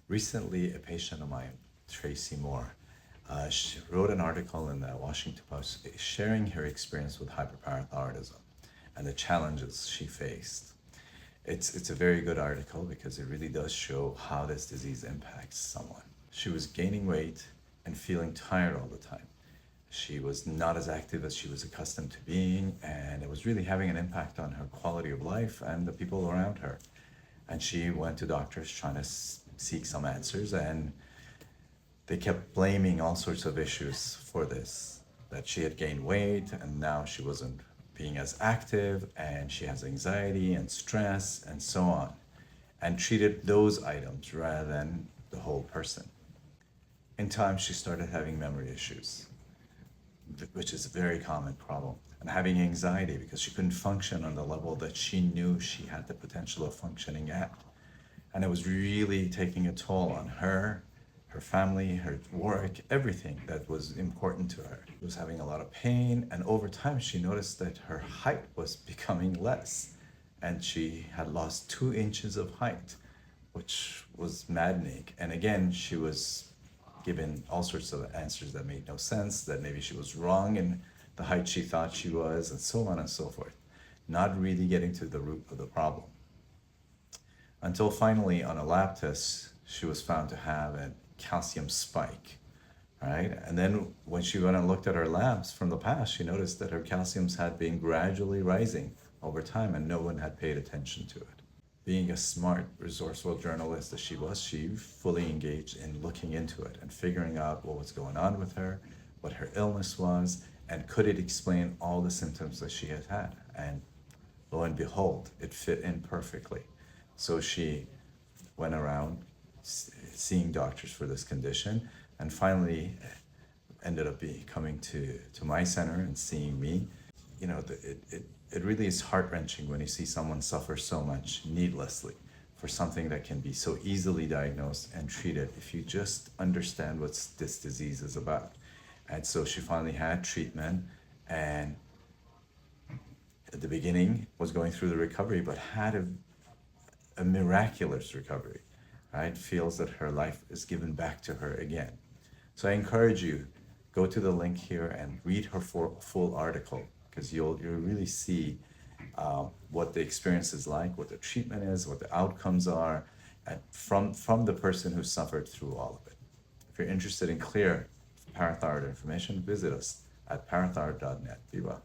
Recently, a patient of mine, Tracy Moore, she wrote an article in the Washington Post sharing her experience with hyperparathyroidism and the challenges she faced. It's a very good article because it really does show how this disease impacts someone. She was gaining weight and feeling tired all the time. She was not as active as she was accustomed to being, and it was really having an impact on her quality of life and the people around her. And she went to doctors trying to seek some answers, and they kept blaming all sorts of issues for this, that she had gained weight and now she wasn't being as active and she has anxiety and stress and so on, and treated those items rather than the whole person. In time, she started having memory issues, which is a very common problem, and having anxiety because she couldn't function on the level that she knew she had the potential of functioning at. And it was really taking a toll on her, her family, her work, everything that was important to her. She was having a lot of pain, and over time she noticed that her height was becoming less, and she had lost 2 inches of height, which was maddening. And again, she was given all sorts of answers that made no sense, that maybe she was wrong in the height she thought she was, and so on and so forth, not really getting to the root of the problem. Until finally, on a lab test, she was found to have a calcium spike, right? And then when she went and looked at her labs from the past, she noticed that her calciums had been gradually rising over time, and no one had paid attention to it. Being a smart, resourceful journalist as she was, she fully engaged in looking into it and figuring out what was going on with her, what her illness was, and could it explain all the symptoms that she had had. And lo and behold, it fit in perfectly. So she went around seeing doctors for this condition, and finally ended up coming to my center and seeing me. You know, it really is heart-wrenching when you see someone suffer so much needlessly for something that can be so easily diagnosed and treated if you just understand what this disease is about. And so she finally had treatment, and at the beginning was going through the recovery, but had a miraculous recovery, right? Feels that her life is given back to her again. So I encourage you, go to the link here and read her full article, because you'll really see what the experience is like, what the treatment is, what the outcomes are, and from the person who suffered through all of it. If you're interested in clear parathyroid information, visit us at parathyroid.net. Be well.